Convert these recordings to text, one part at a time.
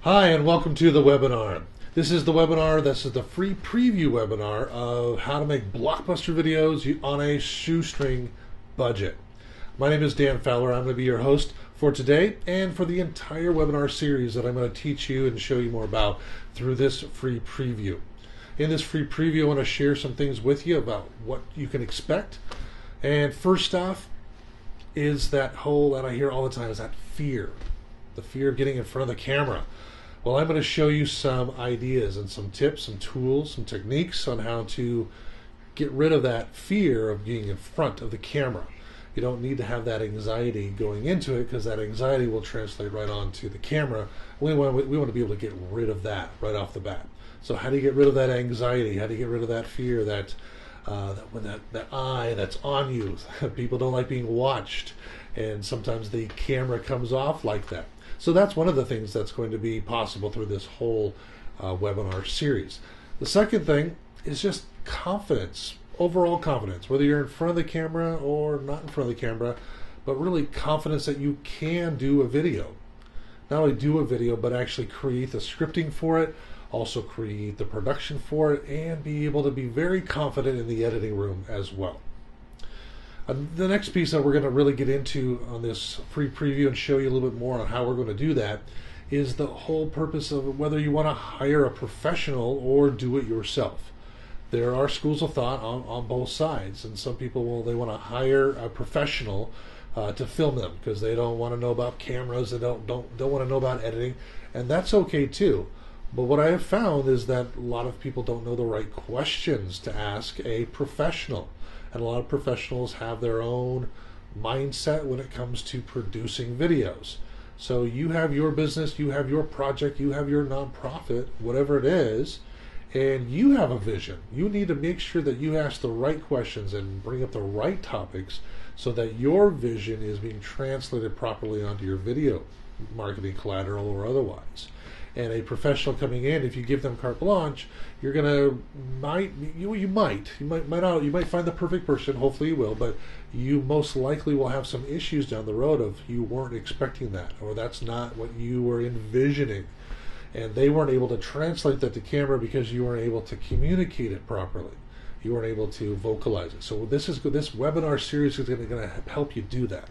Hi, and welcome to the webinar. This is the webinar, this is the free preview webinar of how to make Blockbuster videos on a shoestring budget. My name is Dan Fowler. I'm going to be your host for today and for the entire webinar series that I'm going to teach you and show you more about through this free preview. In this free preview, I want to share some things with you about what you can expect. And first off is that I hear all the time is that fear. The fear of getting in front of the camera. Well, I'm going to show you some ideas and some tips, some tools, some techniques on how to get rid of that fear of being in front of the camera. You don't need to have that anxiety going into it because that anxiety will translate right onto the camera. We want to be able to get rid of that right off the bat. So how do you get rid of that anxiety? How do you get rid of that fear, that eye that's on you? People don't like being watched, and sometimes the camera comes off like that. So that's one of the things that's going to be possible through this whole webinar series. The second thing is just confidence, overall confidence, whether you're in front of the camera or not in front of the camera, but really confidence that you can do a video. Not only do a video, but actually create the scripting for it, also create the production for it, and be able to be very confident in the editing room as well. The next piece that we're going to really get into on this free preview and show you a little bit more on how we're going to do that is the whole purpose of whether you want to hire a professional or do it yourself. There are schools of thought on both sides, and some people they want to hire a professional to film them because they don't want to know about cameras, they don't want to know about editing, and that's okay too. But what I have found is that a lot of people don't know the right questions to ask a professional. And a lot of professionals have their own mindset when it comes to producing videos. So you have your business, you have your project, you have your nonprofit, whatever it is, and you have a vision. You need to make sure that you ask the right questions and bring up the right topics so that your vision is being translated properly onto your video marketing collateral or otherwise. And a professional coming in, if you give them carte blanche, you might find the perfect person. Hopefully you will, but you most likely will have some issues down the road of you weren't expecting that, or that's not what you were envisioning, and they weren't able to translate that to camera because you weren't able to communicate it properly. You weren't able to vocalize it. So this webinar series is going to help you do that,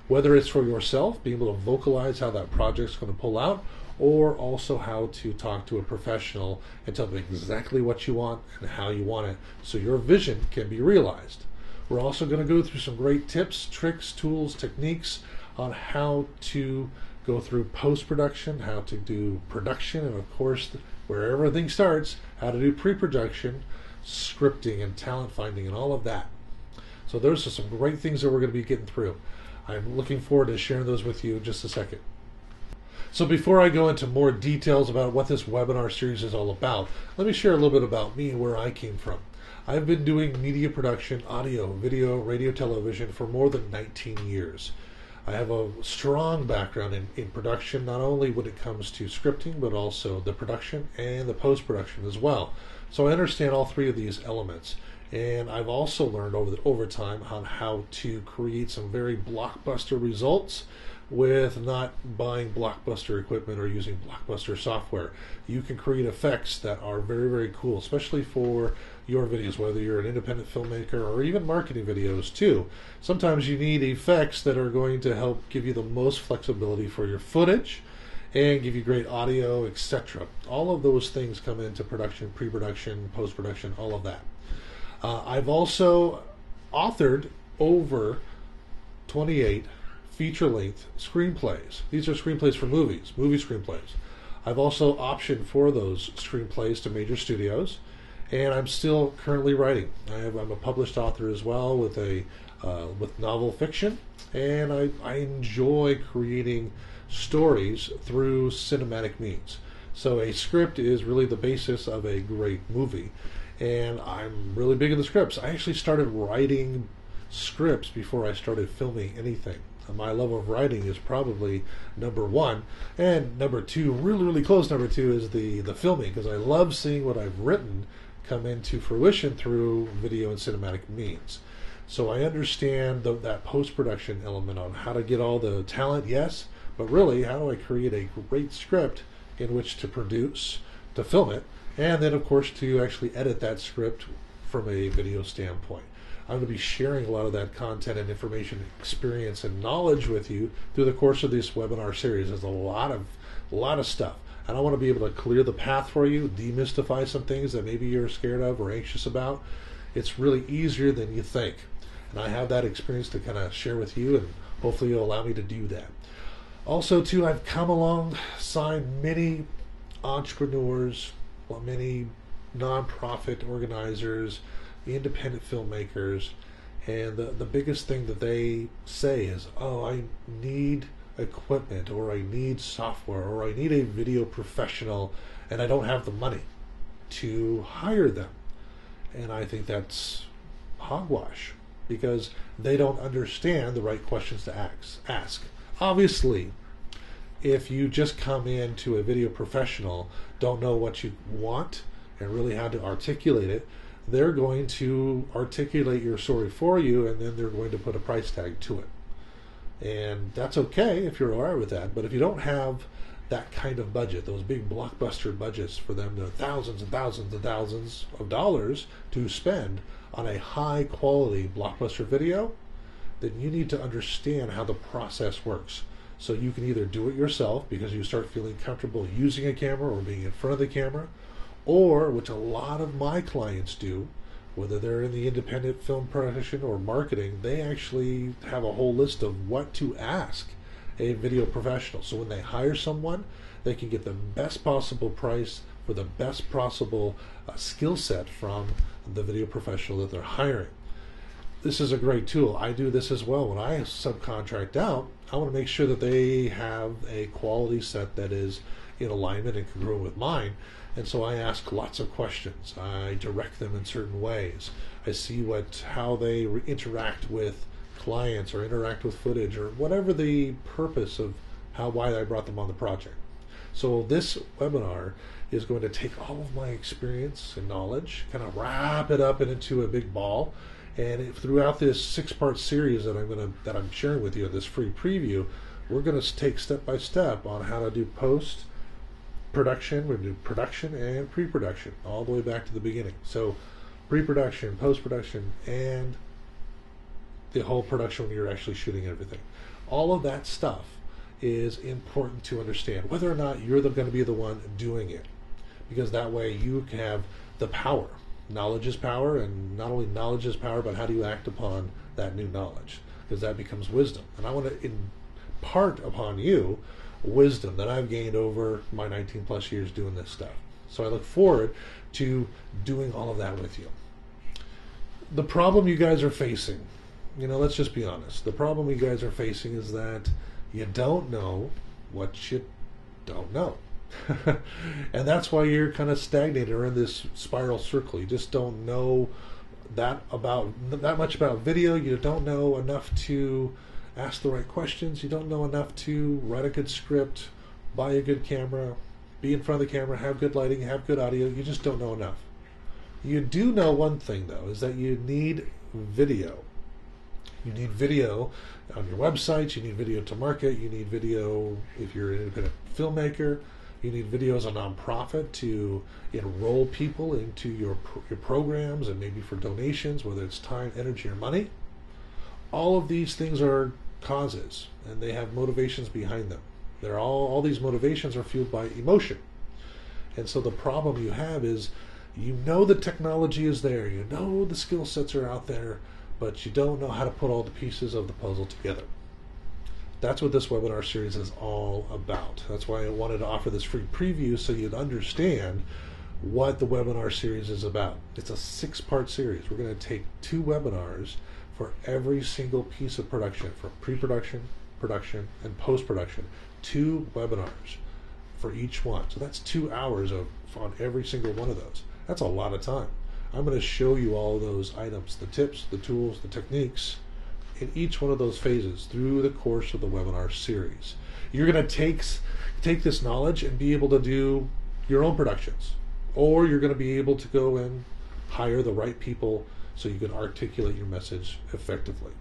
whether it's for yourself, being able to vocalize how that project's going to pull out, or also how to talk to a professional and tell them exactly what you want and how you want it so your vision can be realized. We're also going to go through some great tips, tricks, tools, techniques on how to go through post-production, how to do production, and of course, where everything starts, how to do pre-production, scripting, and talent finding, and all of that. So those are some great things that we're going to be getting through. I'm looking forward to sharing those with you in just a second. So before I go into more details about what this webinar series is all about, let me share a little bit about me and where I came from. I've been doing media production, audio, video, radio, television for more than 19 years. I have a strong background in production, not only when it comes to scripting, but also the production and the post-production as well. So I understand all three of these elements. And I've also learned over time on how to create some very blockbuster results with not buying Blockbuster equipment or using Blockbuster software. You can create effects that are very, very cool, especially for your videos, whether you're an independent filmmaker or even marketing videos too. Sometimes you need effects that are going to help give you the most flexibility for your footage and give you great audio, etc. All of those things come into production, pre-production, post-production, all of that. I've also authored over 28 feature-length screenplays. These are screenplays for movies, movie screenplays. I've also optioned for those screenplays to major studios, and I'm still currently writing. I'm a published author as well with novel fiction, and I enjoy creating stories through cinematic means. So a script is really the basis of a great movie, and I'm really big into scripts. I actually started writing scripts before I started filming anything. My love of writing is probably number one, and number two, really close number two, is the filming, because I love seeing what I've written come into fruition through video and cinematic means. So I understand that post-production element on how to get all the talent, yes, but really how do I create a great script in which to produce, to film it, and then of course to actually edit that script from a video standpoint. I'm going to be sharing a lot of that content and information, experience, and knowledge with you through the course of this webinar series. There's a lot of stuff. And I want to be able to clear the path for you, demystify some things that maybe you're scared of or anxious about. It's really easier than you think. And I have that experience to kind of share with you, and hopefully you'll allow me to do that. Also, too, I've come alongside many entrepreneurs, many nonprofit organizers, independent filmmakers, and the biggest thing that they say is, oh, I need equipment, or I need software, or I need a video professional, and I don't have the money to hire them. And I think that's hogwash, because they don't understand the right questions to ask. Obviously, if you just come into a video professional, don't know what you want and really how to articulate it, they're going to articulate your story for you, and then they're going to put a price tag to it. And that's okay if you're all right with that. But if you don't have that kind of budget, those big blockbuster budgets for them, the thousands and thousands and thousands of dollars to spend on a high quality blockbuster video, then you need to understand how the process works. So you can either do it yourself because you start feeling comfortable using a camera or being in front of the camera, or, which a lot of my clients do, whether they're in the independent film production or marketing, they actually have a whole list of what to ask a video professional. So when they hire someone, they can get the best possible price for the best possible skill set from the video professional that they're hiring. This is a great tool. I do this as well. When I subcontract out, I want to make sure that they have a quality set that is in alignment and congruent with mine. And so I ask lots of questions. I direct them in certain ways. I see how they interact with clients or interact with footage, or whatever the purpose of why I brought them on the project. So this webinar is going to take all of my experience and knowledge, kind of wrap it up into a big ball, and throughout this 6-part series that I'm sharing with you in this free preview, we're going to take step by step on how to do post-production. We're going to do production and pre-production, all the way back to the beginning. So pre-production, post-production, and the whole production when you're actually shooting everything. All of that stuff is important to understand, whether or not you're going to be the one doing it, because that way you can have the power. Knowledge is power, and not only knowledge is power, but how do you act upon that new knowledge, because that becomes wisdom. And I want to impart upon you wisdom that I've gained over my 19 plus years doing this stuff. So I look forward to doing all of that with you. The problem you guys are facing, let's just be honest. The problem you guys are facing is that you don't know what you don't know. And that's why you're kind of stagnated or in this spiral circle. You just don't know that much about video. You don't know enough to ask the right questions. You don't know enough to write a good script, buy a good camera, be in front of the camera, have good lighting, have good audio. You just don't know enough. You do know one thing, though, is that you need video. You need video on your websites. You need video to market. You need video if you're an independent filmmaker. You need video as a nonprofit to enroll people into your programs, and maybe for donations, whether it's time, energy, or money. All of these things are causes, and they have motivations behind them. They're all these motivations are fueled by emotion. And so the problem you have is, the technology is there, the skill sets are out there, but you don't know how to put all the pieces of the puzzle together. That's what this webinar series is all about. That's why I wanted to offer this free preview, so you'd understand what the webinar series is about. It's a 6-part series. We're going to take 2 webinars for every single piece of production, for pre-production, production, and post-production. 2 webinars for each one. So that's 2 hours on every single one of those. That's a lot of time. I'm going to show you all those items, the tips, the tools, the techniques, in each one of those phases through the course of the webinar series. You're going to take this knowledge and be able to do your own productions, or you're going to be able to go and hire the right people so you can articulate your message effectively.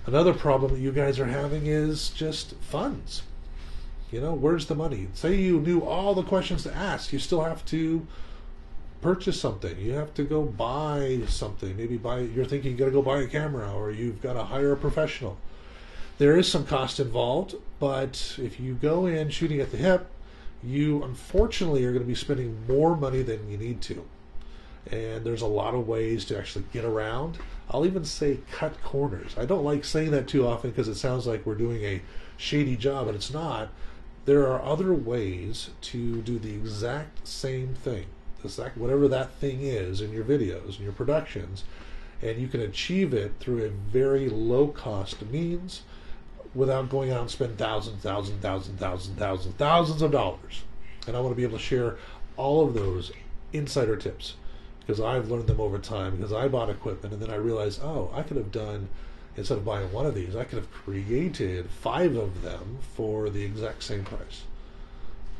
Another problem that you guys are having is just funds. Where's the money? Say you knew all the questions to ask, you still have to purchase something. You have to go buy something. Maybe you're thinking you got to go buy a camera, or you've got to hire a professional. There is some cost involved, but if you go in shooting at the hip, you unfortunately are going to be spending more money than you need to. And there's a lot of ways to actually get around. I'll even say cut corners. I don't like saying that too often because it sounds like we're doing a shady job, and it's not. There are other ways to do the exact same thing, whatever that thing is in your videos and your productions, and you can achieve it through a very low cost means without going out and spend thousands of dollars. And I want to be able to share all of those insider tips because I've learned them over time, because I bought equipment and then I realized, I could have done, instead of buying one of these, I could have created 5 of them for the exact same price.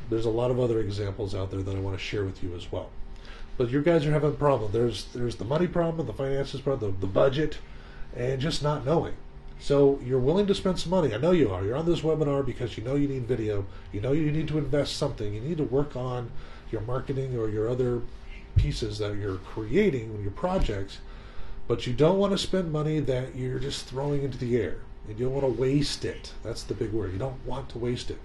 There's a lot of other examples out there that I want to share with you as well. But you guys are having a problem. There's the money problem, the finances problem, the budget, and just not knowing. So you're willing to spend some money. I know you are. You're on this webinar because you know you need video. You know you need to invest something. You need to work on your marketing or your other pieces that you're creating in your projects. But you don't want to spend money that you're just throwing into the air. And you don't want to waste it. That's the big word. You don't want to waste it.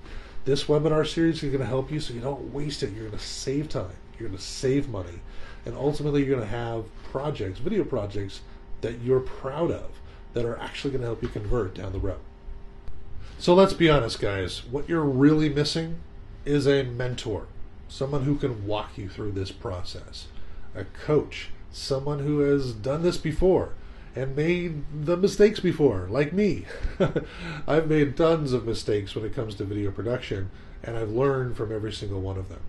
This webinar series is going to help you so you don't waste it. You're going to save time. You're going to save money. And ultimately you're going to have projects, video projects, that you're proud of, that are actually going to help you convert down the road. So let's be honest, guys. What you're really missing is a mentor. Someone who can walk you through this process. A coach. Someone who has done this before and made the mistakes before, like me. I've made tons of mistakes when it comes to video production, and I've learned from every single one of them.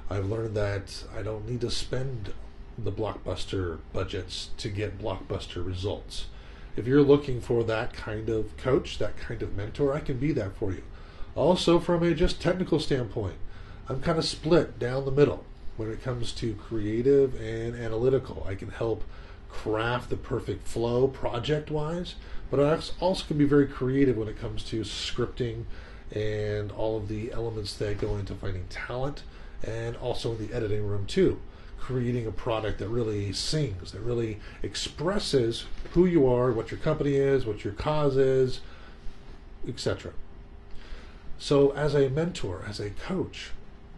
I've learned that I don't need to spend the Blockbuster budgets to get Blockbuster results. If you're looking for that kind of coach, that kind of mentor, I can be that for you. Also, from a just technical standpoint, I'm kind of split down the middle when it comes to creative and analytical. I can help craft the perfect flow project-wise, but I also can be very creative when it comes to scripting and all of the elements that go into finding talent, and also in the editing room too. Creating a product that really sings, that really expresses who you are, what your company is, what your cause is, etc. So as a mentor, as a coach,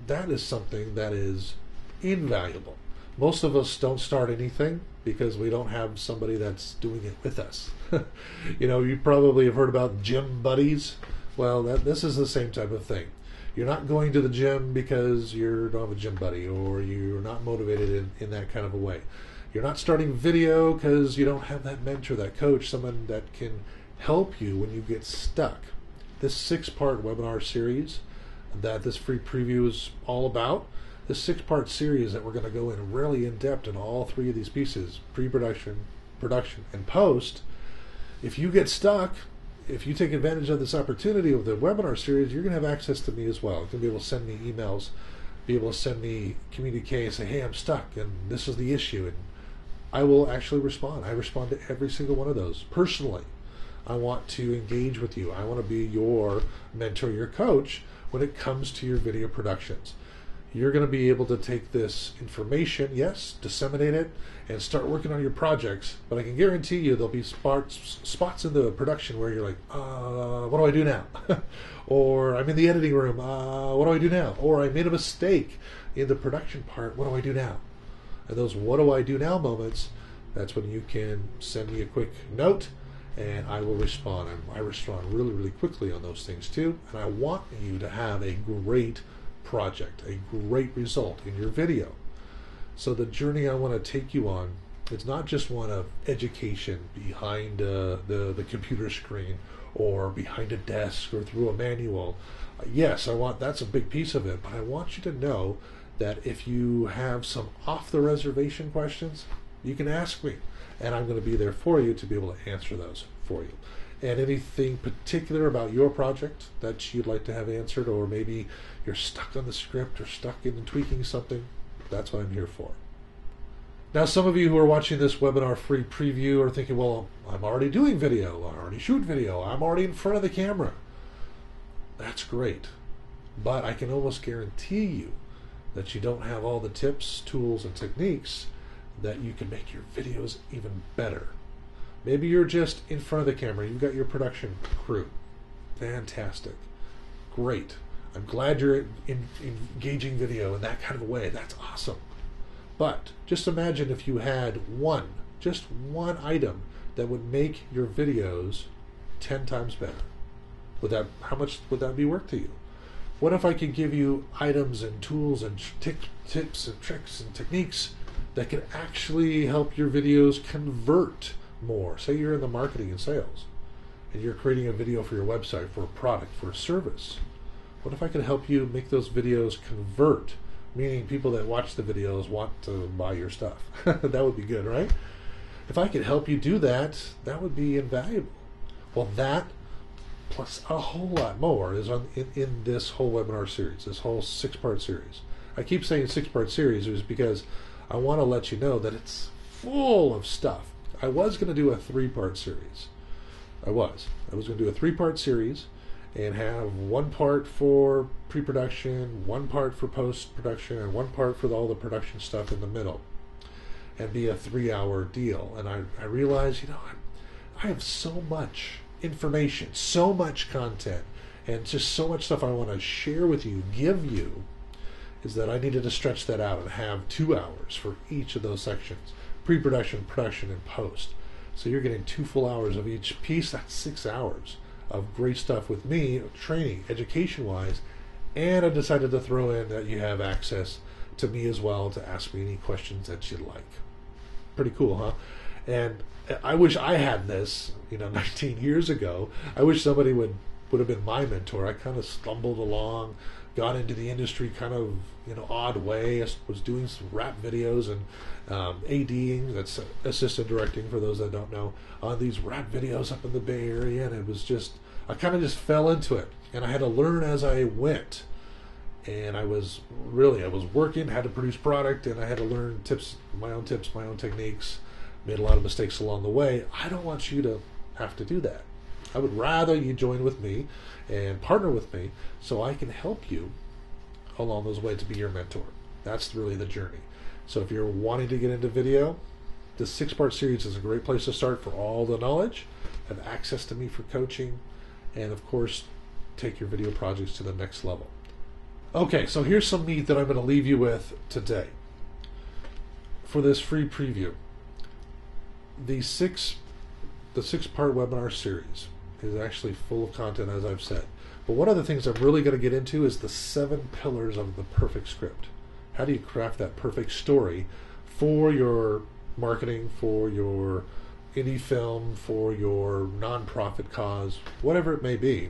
that is something that is invaluable. Most of us don't start anything because we don't have somebody that's doing it with us. You probably have heard about gym buddies. Well, this is the same type of thing. You're not going to the gym because you don't have a gym buddy, or you're not motivated in that kind of a way. You're not starting video because you don't have that mentor, that coach, someone that can help you when you get stuck. This 6-part webinar series that this free preview is all about, this 6-part series that we're going to go in really in depth in all 3 of these pieces, pre-production, production, and post. If you get stuck, if you take advantage of this opportunity of the webinar series, you're going to have access to me as well. You're going to be able to send me emails, be able to send me communique, say, hey, I'm stuck, and this is the issue. And I will actually respond. I respond to every single one of those personally. I want to engage with you. I want to be your mentor, your coach when it comes to your video productions. You're going to be able to take this information, yes, disseminate it, and start working on your projects. But I can guarantee you there'll be spots in the production where you're like, what do I do now? Or I'm in the editing room, what do I do now? Or I made a mistake in the production part, what do I do now? And those what do I do now moments, that's when you can send me a quick note and I will respond. I respond really, really quickly on those things too. And I want you to have a great project, a great result in your video. So the journey I want to take you on, it's not just one of education behind the computer screen or behind a desk or through a manual. Yes, that's a big piece of it, but I want you to know that if you have some off the reservation questions, you can ask me, and I'm going to be there for you to be able to answer those for you. And anything particular about your project that you'd like to have answered, or maybe you're stuck on the script or stuck in tweaking something, that's what I'm here for. Now, some of you who are watching this webinar free preview are thinking, well, I'm already doing video, I already shoot video, I'm already in front of the camera. That's great. but I can almost guarantee you that you don't have all the tips, tools, and techniques that you can make your videos even better. Maybe you're just in front of the camera, you've got your production crew. Fantastic. Great. I'm glad you're engaging video in that kind of a way. That's awesome. But just imagine if you had just one item that would make your videos 10 times better. How much would that be worth to you? What if I could give you items and tools and tips and tricks and techniques that can actually help your videos convert more? Say you're in the marketing and sales and you're creating a video for your website, for a product, for a service. What if I could help you make those videos convert? Meaning people that watch the videos want to buy your stuff. That would be good, right? If I could help you do that, that would be invaluable. Well, that plus a whole lot more is in this whole webinar series, this whole 6-part series. I keep saying 6-part series is because I want to let you know that it's full of stuff. I was going to do a 3-part series. I was going to do a 3-part series and have 1 part for pre-production, 1 part for post-production, and 1 part for all the production stuff in the middle, and be a 3-hour deal. And I realized, I have so much information, so much content, and just so much stuff I want to share with you, give you, is that I needed to stretch that out and have 2 hours for each of those sections, pre-production, production, and post. So you're getting 2 full hours of each piece. That's 6 hours of great stuff with me, training, education-wise, and I decided to throw in that you have access to me as well to ask me any questions that you'd like. Pretty cool, huh? And I wish I had this, 19 years ago. I wish somebody would have been my mentor. I kind of stumbled along, got into the industry kind of, odd way. I was doing some rap videos and ADing, that's assistant directing for those that don't know, on these rap videos up in the Bay Area, and it was just, I kind of just fell into it, and I had to learn as I went. And I was working, had to produce product, and I had to learn my own techniques, made a lot of mistakes along the way. I don't want you to have to do that. I would rather you join with me and partner with me so I can help you along those ways to be your mentor. That's really the journey. So if you're wanting to get into video, this 6-part series is a great place to start for all the knowledge, have access to me for coaching, and of course, take your video projects to the next level. Okay, so here's some meat that I'm going to leave you with today for this free preview. The 6-part webinar series is actually full of content, as I've said. But one of the things I'm really going to get into is the 7 pillars of the perfect script. How do you craft that perfect story for your marketing, for your indie film, for your nonprofit cause, whatever it may be?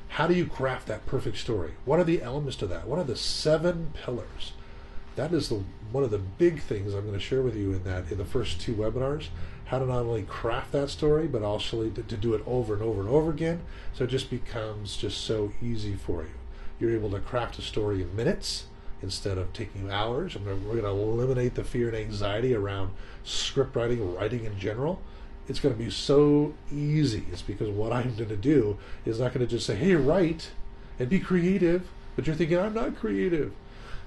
How do you craft that perfect story? What are the elements to that? What are the 7 pillars? That is one of the big things I'm going to share with you in the first 2 webinars. How to not only craft that story, but also to do it over and over and over again, so it just becomes just so easy for you. You're able to craft a story in minutes instead of taking you hours. We're going to eliminate the fear and anxiety around script writing, writing in general. It's going to be so easy. It's because what I'm going to do is not going to just say, hey, write and be creative, but you're thinking, I'm not creative.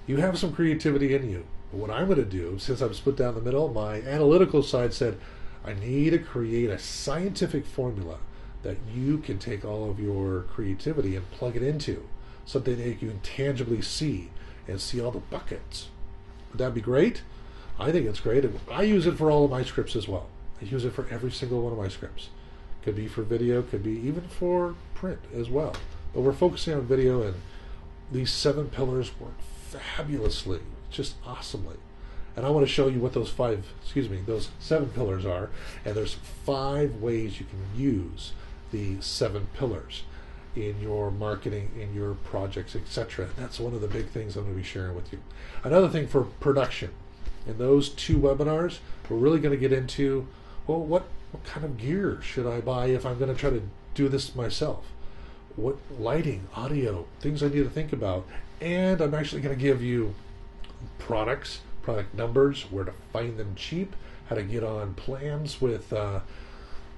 You have some creativity in you. But what I'm going to do, since I'm split down the middle, my analytical side said, I need to create a scientific formula that you can take all of your creativity and plug it into, something that you can tangibly see and see all the buckets. Would that be great? I think it's great. I use it for all of my scripts as well. I use it for every single one of my scripts. Could be for video, could be even for print as well. But we're focusing on video, and these 7 pillars work fabulously, just awesomely. And I want to show you what those 7 pillars are. And there's 5 ways you can use the 7 pillars in your marketing, in your projects, etc. That's one of the big things I'm going to be sharing with you. Another thing for production. In those 2 webinars, we're really going to get into, well, what kind of gear should I buy if I'm going to try to do this myself? What lighting, audio, things I need to think about. And I'm actually going to give you products, product numbers, where to find them cheap, how to get on plans with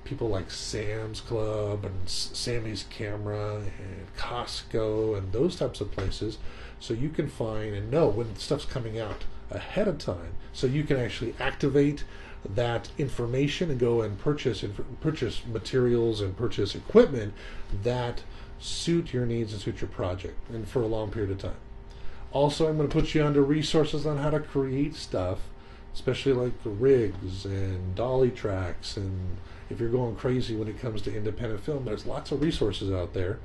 people like Sam's Club and Sammy's Camera and Costco and those types of places, so you can find and know when stuff's coming out ahead of time, so you can actually activate that information and go and purchase materials and purchase equipment that suit your needs and suit your project, and for a long period of time. Also, I'm going to put you onto resources on how to create stuff, especially like rigs and dolly tracks. And if you're going crazy when it comes to independent film, there's lots of resources out there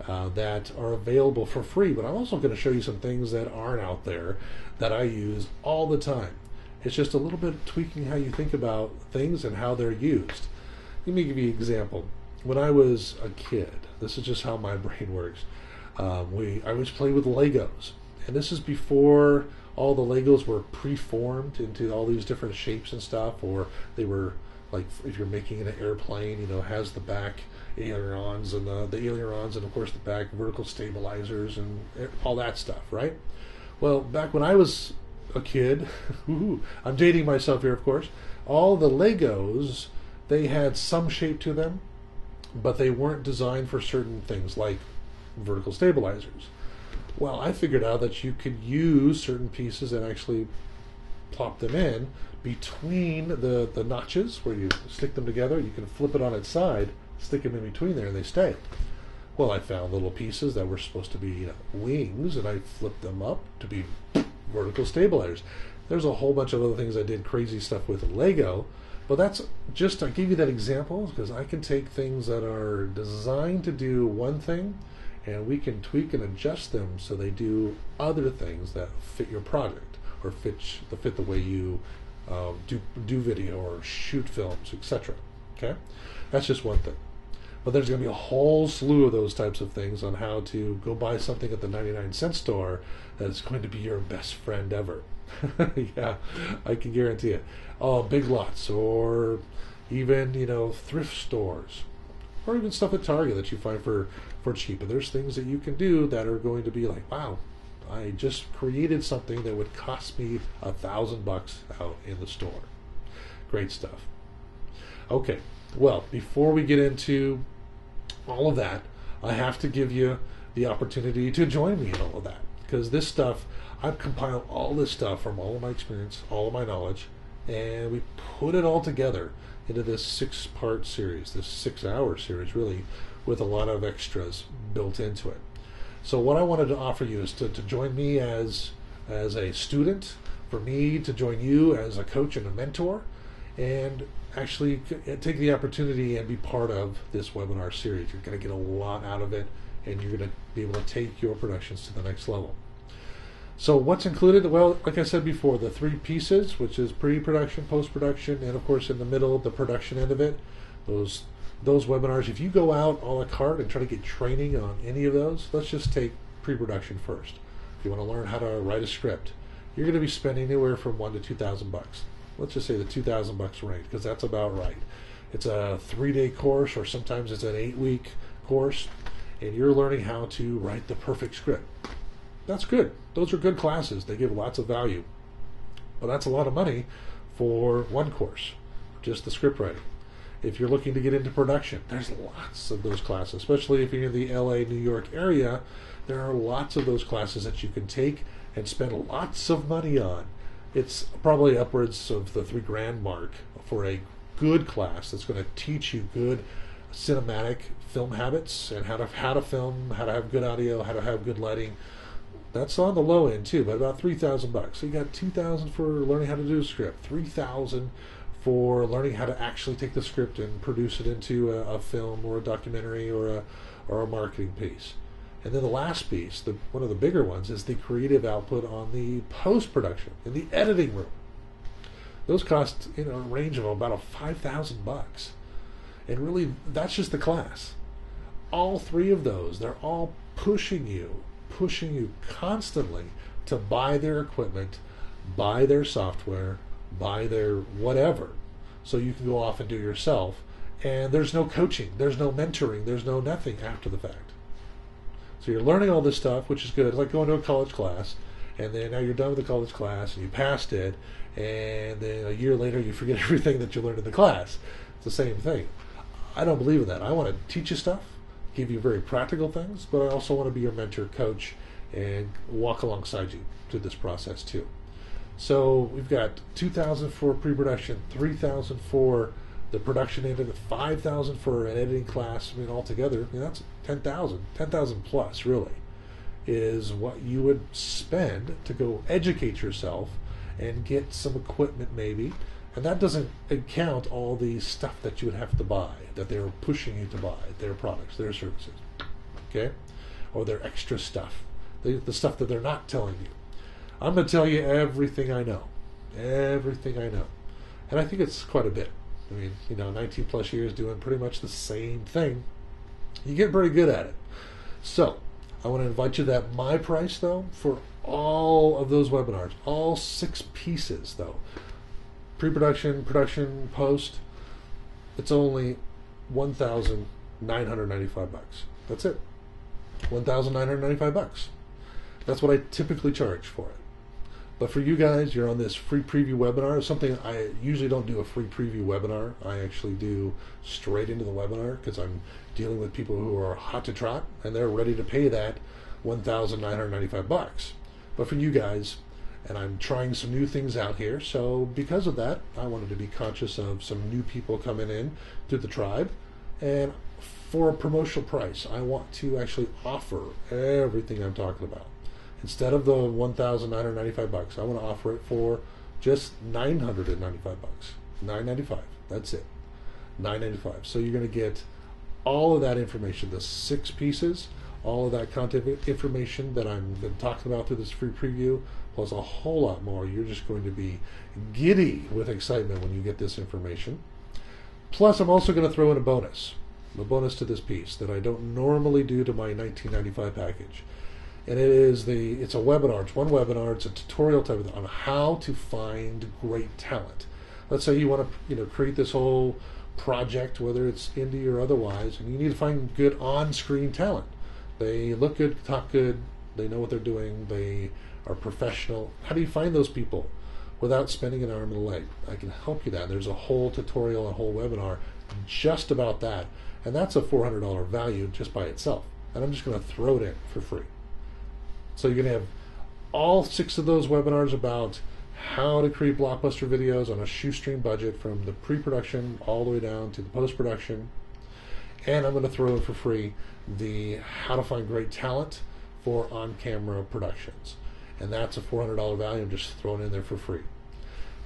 that are available for free. But I'm also going to show you some things that aren't out there that I use all the time. It's just a little bit tweaking how you think about things and how they're used. Let me give you an example. When I was a kid, this is just how my brain works. I always play with Legos. And this is before all the Legos were preformed into all these different shapes and stuff, or they were like, if you're making an airplane, you know, has the back ailerons and the ailerons, and of course the back vertical stabilizers and all that stuff, right? Well, back when I was a kid, I'm dating myself here, of course, all the Legos, they had some shape to them, but they weren't designed for certain things like vertical stabilizers. Well, I figured out that you could use certain pieces and actually plop them in between the notches where you stick them together. You can flip it on its side, stick them in between there, and they stay. Well, I found little pieces that were supposed to be, you know, wings, and I flipped them up to be vertical stabilizers. There's a whole bunch of other things I did crazy stuff with Lego, but that's just, I gave you that example because I can take things that are designed to do one thing, and we can tweak and adjust them so they do other things that fit your project or fit the way you do video or shoot films, etc. Okay, that's just one thing. But there's going to be a whole slew of those types of things on how to go buy something at the 99-cent store that's going to be your best friend ever. Yeah, I can guarantee it. Oh, Big Lots, or even, you know, thrift stores, or even stuff at Target that you find for cheap. And there's things that you can do that are going to be like, wow, I just created something that would cost me $1,000 out in the store. Great stuff. Okay, well, before we get into all of that, I have to give you the opportunity to join me in all of that, because this stuff, I've compiled all this stuff from all of my experience, all of my knowledge, and we put it all together into this 6-part series, this 6-hour series, really, with a lot of extras built into it. So what I wanted to offer you is to join me as a student, for me to join you as a coach and a mentor, and actually take the opportunity and be part of this webinar series. You're going to get a lot out of it, and you're going to be able to take your productions to the next level. So what's included? Well, like I said before, the 3 pieces, which is pre-production, post-production, and of course in the middle, the production end of it. Those webinars, if you go out a la carte and try to get training on any of those, let's just take pre-production first. If you want to learn how to write a script, you're going to be spending anywhere from $1,000 to $2,000. Let's just say the $2,000 range, because that's about right. It's a 3-day course, or sometimes it's an 8-week course, and you're learning how to write the perfect script. That's good. Those are good classes. They give lots of value. But that's a lot of money for one course, just the script writing. If you're looking to get into production, there's lots of those classes, especially if you're in the LA, New York area. There are lots of those classes that you can take and spend lots of money on. It's probably upwards of the $3,000 mark for a good class that's going to teach you good cinematic film habits and how to film, how to have good audio, how to have good lighting. That's on the low end too, but about $3,000. So you got $2,000 for learning how to do a script, $3,000 for learning how to actually take the script and produce it into a film or a documentary or a marketing piece. And then the last piece, one of the bigger ones, is the creative output on the post-production, in the editing room. Those cost a range of about $5,000. And really, that's just the class. All 3 of those, they're all pushing you constantly to buy their equipment, buy their software, buy their whatever, so you can go off and do yourself. And there's no coaching, there's no mentoring, there's no nothing after the fact. So you're learning all this stuff, which is good. It's like going to a college class, and then now you're done with the college class, and you passed it, and then a year later you forget everything that you learned in the class. It's the same thing. I don't believe in that. I want to teach you stuff, give you very practical things, but I also want to be your mentor, coach, and walk alongside you through this process too. So we've got 2,000 for pre-production, 3,000 for the production end of it, 5,000 for an editing class. I mean, altogether, that's 10,000, 10,000 plus really is what you would spend to go educate yourself and get some equipment maybe. And that doesn't count all the stuff that you would have to buy, that they're pushing you to buy, their products, their services, okay? Or their extra stuff, the stuff that they're not telling you. I'm going to tell you everything I know. Everything I know. And I think it's quite a bit. I mean, 19 plus years doing pretty much the same thing. You get pretty good at it. So, I want to invite you that my price, though, for all of those webinars, all 6 pieces, though, pre-production, production, post, it's only $1,995. That's it. $1,995. That's what I typically charge for it. But for you guys, you're on this free preview webinar. Something I usually don't do a free preview webinar. I actually do straight into the webinar because I'm dealing with people who are hot to trot and they're ready to pay that $1,995. But for you guys, and I'm trying some new things out here, so because of that, I wanted to be conscious of some new people coming in to the tribe. And for a promotional price, I want to actually offer everything I'm talking about. Instead of the $1,995, I want to offer it for just $995. $995. That's it. $995. So you're going to get all of that information, the 6 pieces, all of that content information that I've been talking about through this free preview, plus a whole lot more. You're just going to be giddy with excitement when you get this information. Plus, I'm also going to throw in a bonus to this piece that I don't normally do to my $19.95 package. And it's a webinar. It's one webinar. It's a tutorial type of thing on how to find great talent. Let's say you want to create this whole project, whether it's indie or otherwise, and you need to find good on-screen talent. They look good, talk good, they know what they're doing, they are professional. How do you find those people without spending an arm and a leg? I can help you that. There's a whole tutorial, a whole webinar just about that, and that's a $400 value just by itself. And I'm just going to throw it in for free. So you're going to have all 6 of those webinars about how to create Blockbuster videos on a shoestring budget from the pre-production all the way down to the post-production. And I'm going to throw in for free the how to find great talent for on-camera productions. And that's a $400 value. I'm just throwing it in there for free.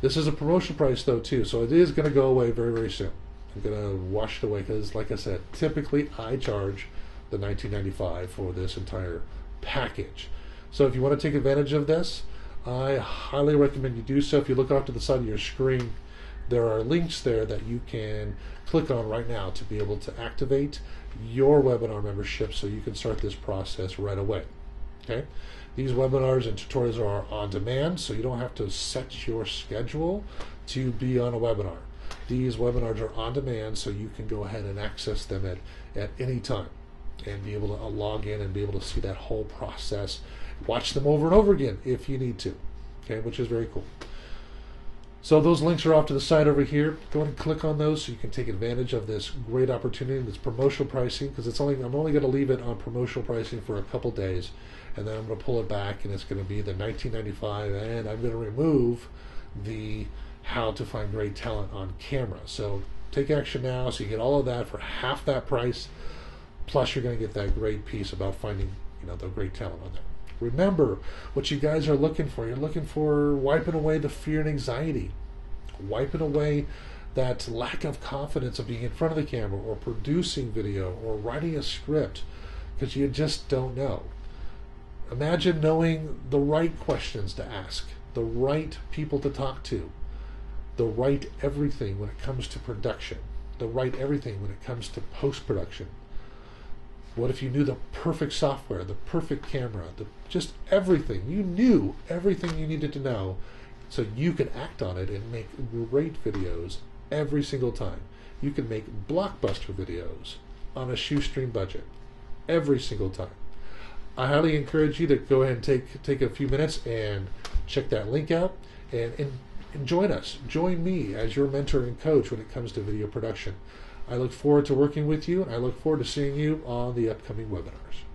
This is a promotional price, though, too, so it is going to go away very, very soon. I'm going to wash it away because, like I said, typically I charge the $19.95 for this entire package. So if you want to take advantage of this, I highly recommend you do so. If you look off to the side of your screen, there are links there that you can click on right now to be able to activate your webinar membership so you can start this process right away. Okay? These webinars and tutorials are on demand, so you don't have to set your schedule to be on a webinar. These webinars are on demand, so you can go ahead and access them at any time and be able to log in and be able to see that whole process. Watch them over and over again if you need to, okay, which is very cool. So those links are off to the side over here. Go ahead and click on those so you can take advantage of this great opportunity, this promotional pricing, because I'm only going to leave it on promotional pricing for a couple days, and then I'm going to pull it back, and it's going to be the $19.95, and I'm going to remove the how to find great talent on camera. So take action now so you get all of that for half that price, plus you're going to get that great piece about finding the great talent on there. Remember what you guys are looking for. You're looking for wiping away the fear and anxiety, wiping away that lack of confidence of being in front of the camera or producing video or writing a script because you just don't know. Imagine knowing the right questions to ask, the right people to talk to, the right everything when it comes to production, the right everything when it comes to post-production. What if you knew the perfect software, the perfect camera, just everything? You knew everything you needed to know so you could act on it and make great videos every single time. You can make Blockbuster videos on a shoestring budget every single time. I highly encourage you to go ahead and take a few minutes and check that link out and join us. Join me as your mentor and coach when it comes to video production. I look forward to working with you, and I look forward to seeing you on the upcoming webinars.